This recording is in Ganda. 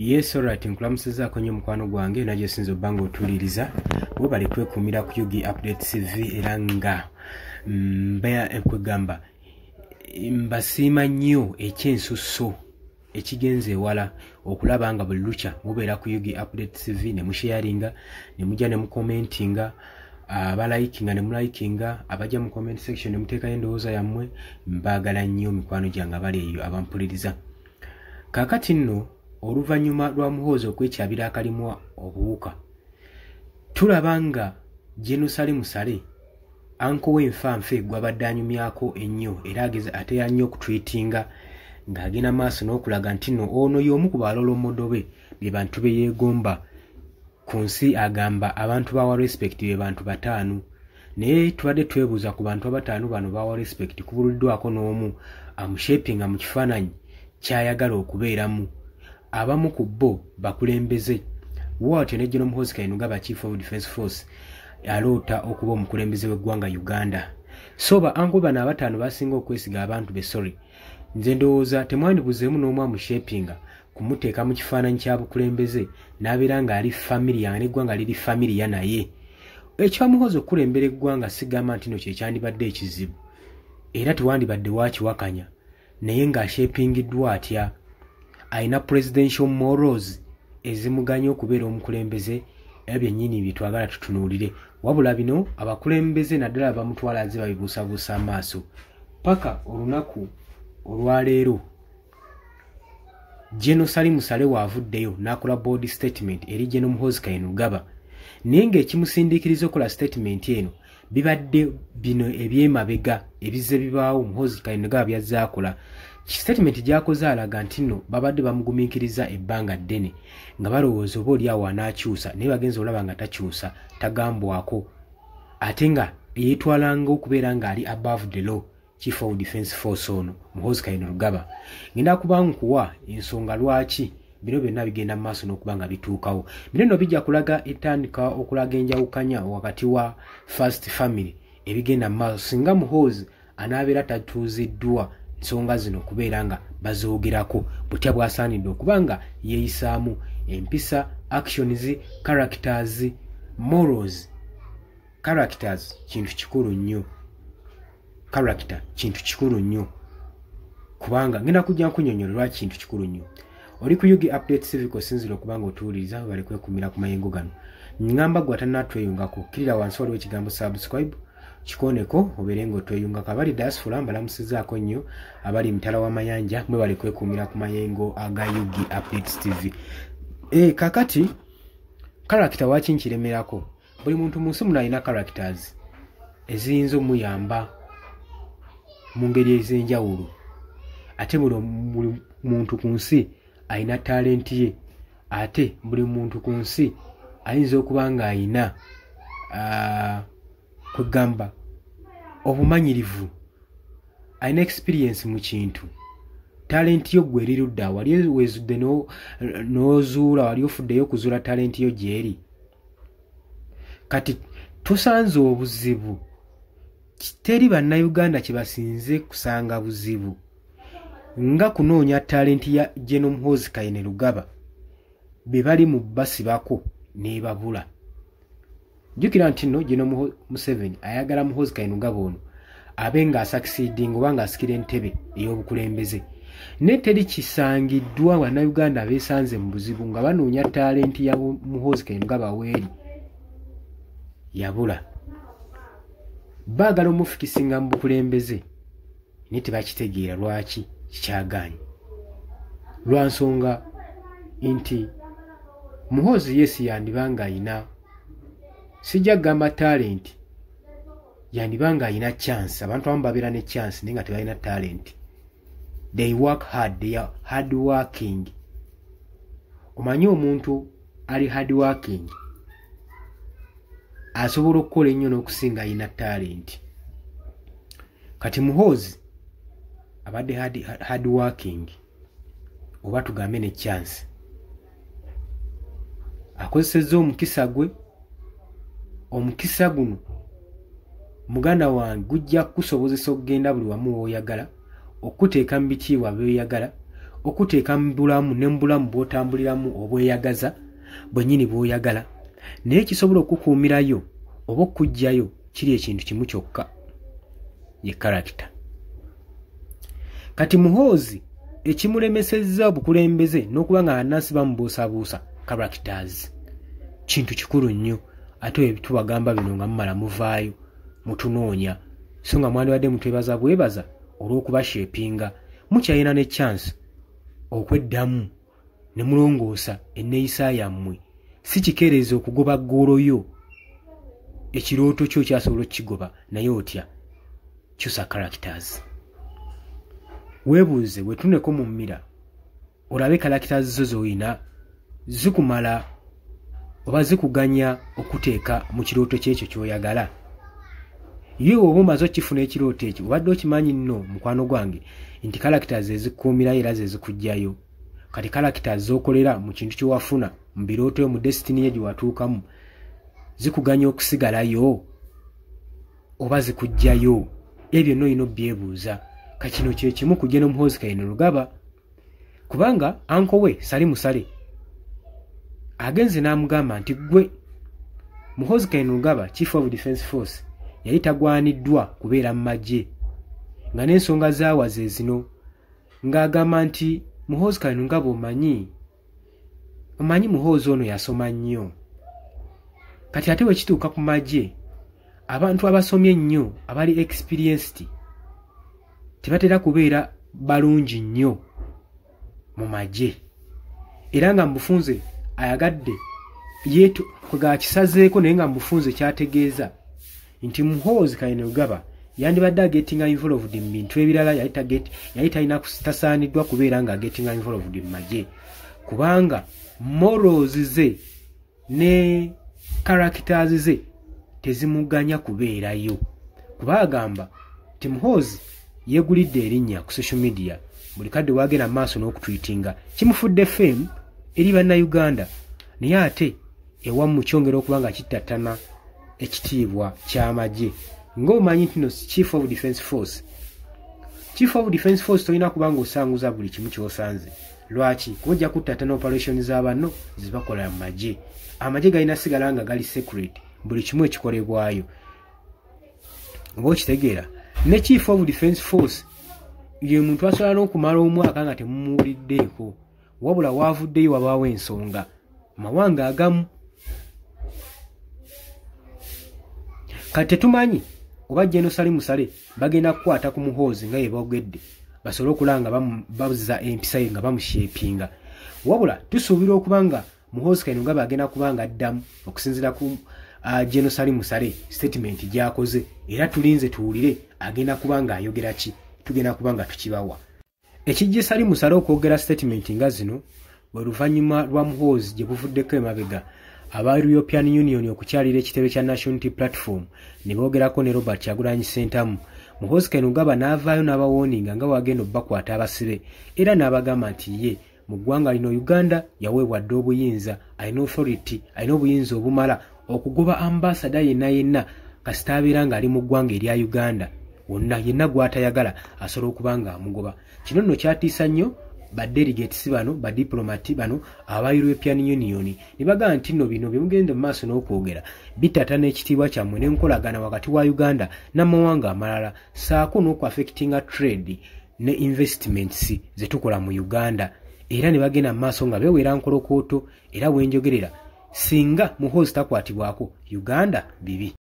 Yes, alright, nkulamusiza konyo mukwano gwange naje sinzo bango tuliriza we bali kwekumira ku Yugi Update TV era nga mbeya ekwegamba mbasiima nnyo ekyensusso ekigenze wala okulaba nga buli lucha mubeera ku Yugi Update TV ne musharinga ne mujja ne mukomentinga abalikinga ne mulikinga abajja mu comment section ne muteekayo endowooza yammwe mbagala nnyo mikwano gyange abali eyo abampuliriza kakati nno oluvanyuma lwa muhoozi okwekyabira akalimu obuwuka tulaba nga Jerusalem Sale anko w'enfanfe gwabadde anyumyako ennyo era ageza ateya nnyo okutweetinga ng'agenda maaso n'okulaga nti nno ono y'omu ku balolomodo be be bantu be yeegomba ku nsi agamba abantu bawa respect be bantu bataano naye tubadde twebuuza ku bantu abataano bano bawa respect kubuluddwako n'omu amushapinga mu kifaananyi ky'ayagala okubeeramu abamu ku bo bakulembeze wote ne General Muhoozi Kainerugaba Chief of Defence Force aloota okuba omukulembeze w'eggwanga Uganda soba ango bana abataano basinga okwesiga abantu be sorry nze ndowooza temwandibuzeemu n'omu amushapinga kumuteeka mu kifaananyi kya bukulembeze n'abeera nga ali familia n'eggwanga liri familia naye ekya Muhoozi okulembera eggwanga sigamba nti no kyekyandibadde ekizibu era tewandibadde wakiwakanya naye ng'ashapingiddwa atya aina presidential morals ezimuganya okubeera omukulembeze era byennyini bitwagala tutunuulire wabula bino abakulembeze naddala bamutwala aze babibuusabuusa amaaso paka olunaku olwaleero Jerusalem Sale waavuddeyo n'akola board statement eri General Muhoozi Kainerugaba naye ng'ekimusindiikiriza okola statement eno bibadde bino ebyemabega ebize bibaawo Muhoozi Kainerugaba byazze akola statement gyakoze alaga nti nno babadde bamugumiikiriza ebbanga ddene nga balowooza oba oli awo anaakyusa naye bagenza olaba nga takyusa tagambwako ate nga yeetwalanga okubeera ng'ali above the law Chief of Defence Force ono Muhoozi Kainerugaba ngenda kuba nkuwa ensonga lwaki bino byonna bigenda mu maaso n'okuba nga bituukawo bino nno bijja kulaga etandika okulaga enjawukanya wakati wa First Family ebigenda mu maaso singa Muhoozi anaabeera tatuuziddwa nsonga zino kubeera nga bazoogerako butya bwasaanidde okuba nga yeeyisaamu empisa actions characters morals characters kintu kikulu nnyo character kintu kikulu nnyo kubanga ngenda kujja nkunyonyolerwa kintu kikulu nnyo oli ku Yugi Update Civic sinzira okuba nga otuwuliriza bali kwekumira ku mayengo gano ngamba gwe atannatweyungako kirira wansi waliwo ekigambo subscribe kikoneko obeere ng'otweyungako abali diaspora mbalamusizaako nnyo abali mutala w'amayanja mwe bali kwekumira ku mayengo aga Yugi Updates TV kakati character waki nkiremerako buli muntu mu nsi muno alina characters eziyinza omuyamba mu ngeri ez'enjawulo ate buli muntu ku nsi alina talenti ye ate buli muntu ku nsi ayinza okuba nga alina kwegamba obumanyirivu alina experience mu kintu talenti yo gwe erirudda wali wezudde n'ozuula wali ofuddeyo okuzuula talenti yo gyeri kati tusanze obuzibu teri bannayuganda kye basinze kusanga buzibu nga kunoonya talenti ya General Muhoozi Kainerugaba be bali mu basibako n'ebabula jukira nti nno General Museveni ayagala Muhoozi Kainerugaba ono abe nga succeeding oba nga asikira entebe ey'obukulembeze ne teri kisangiddwa bannayuganda beesanze mu buzibu nga banoonya talenti ya Muhoozi Kainerugaba weeri yabula baagala omufikisinga mu bukulembeze naye tebakitegeera lwaki kikyagaanye lwa nsonga nti Muhoozi yesi yandibanga ayina sijja kugamba talent yandibanga ayina chance abantu abamu babeera ne chance naye nga tebalina talent they work hard they are hard working omanyi omuntu ali hard working asobola okukola ennyo n'okusinga ayina talent kati Muhoozi abadde hard working oba tugambe ne chance akozesezza omukisa gwe omukisa guno muganda wange gujja kusobozesa okugenda buli wamu w'oyagala okuteeka mu bitiibwa by'oyagala okuteeka mu bulamu ne mu bulamu bw'otambuliramu obweyagaza bwennyini bw'oyagala naye kisobola okukuumirayo oba okujjayo kiri ekintu kimu kyokka ye character. Kati Muhoozi ekimulemesezza obukulembeze n'okuba nga bannansi bamubuusabuusa characters kintu kikulu nnyo ate ebitubagamba bino nga mumala muvaayo mutunoonya so nga mwandibadde mutwebaza bwebaza olw'okuba shapinga mukyayina ne chance okweddamu ne mulongoosa enneeyisa yammwe si kikeerezi okugoba ggoolo yo ekirooto kyo kyasobola okukigoba naye otya kyusa characters. Weebuuze wetuneko mu mmira olabe characters zo z'olina zikumala oba zikuganya okuteeka mu kirooto ky'ekyo ky'oyagala. Ye oba omaze okifuna ekirooto ekyo obadde okimanyi nno mukwano gwange nti characters ezikuumirayo era ze zikugjayo. Kati characters z'okolera mu kintu ky'owafuna mu birooto mu destiny ye gye watuukamu zikuganya okusigalayo oba zikugjayo. Ebyo nno olina obyebuuza. Kakino kye kimu kujja n'Omuhoozi Kainerugaba kubanga anko we Sali Musale agenze n'amugamba nti gwe Muhoozi Kainerugaba Chief of Defence Force yali tagwaniddwa kubeera mu magye nga n'ensonga zaawaze zino ng'agamba nti Muhoozi Kainerugaba omanyi Muhoozi ono yasoma nnyo kati ate wekituuka ku magye abantu abasomye ennyo abali experienced tebatera kubeera balungi nnyo mu magye era nga mbufunze ayagadde yeetu kwega kisazeeko naye nga mbufunze kyategeeza nti Muhoozi Kainerugaba yandibadde agetinga involved mu bintu ebirala yali talina tasaaniddwa kubeera nga agetinga involved mu magye kubanga morals ze ne characters ze tezimuganya kubeerayo kuba agamba ti Muhoozi yegulidde erinnya ku social media buli kadde waagera maaso n'okutwitinga kimufudde fame eri bannayuganda naye ate ewamu kyongera okuba nga kittattana ekitiibwa ky'amagye ng'omanyi nti no Chief of Defence Force. Chief of Defence Force tolina kubanga osanguza buli kimu ky'osanze. Lwaki? Kujja kuttattana operation z'abanno zibakola mu magye. Amagye galina sigala nga gali secret buli kimu ekikolebwayo. Oba okitegeera ne Chief of Defence Force ye muntu asobola n'okumala omwaka nga temumuwuliddeeko wabula waavuddeyo wabaawo ensonga mawanga agamu. Kati tetumanyi oba General Sali Musale bagenda kukwata ku Muhoozi nga ye boogedde basobole okulanga bazza empisa ye nga bamushapinga wabula tusuubira okuba nga Muhoozi Kainerugaba agenda kubanga addamu okusinziira ku General Sali Musale statement gy'akoze era tulinze tuwulire agenda kubanga ayogera ki tugenda kubanga tukibawa. Ekijje Sali Musale okwogera statement nga zino bwe luvannyuma lwa Muhoozi gye buvuddeko emabega aba European Union okukyalira ekitebe kya National Unity Platform ne boogerako ne Robert Kyagulanyi Ssentamu. Muhoozi Kainerugaba n'avaayo n'abawoninga nga wagenda obbakwata abasibe era n'abagamba nti ye mu ggwanga lino Uganda yaweebwa dde obuyinza alina authority alina obuyinza obumala okugoba ambassador yenna kasita abeera ng'ali mu ggwanga erya Uganda wonna yenna gw'atayagala asobola okuba nga amugoba. Kino nno kyatiisa nnyo badelegates bano badiplomati bano aba European Union ne bagamba nti nno bino bye mugenda mu maaso n'okwogera bitatana ekitiibwa kyammwe n'enkolagana wakati wa Uganda n'amawanga amalala saako n'okuaffectinga trade ne investments ze tukola mu Uganda era ne bagenda mu maaso nga beewera nkolokooto era wenjogerera singa Muhoozi takwatibwako Uganda bibi.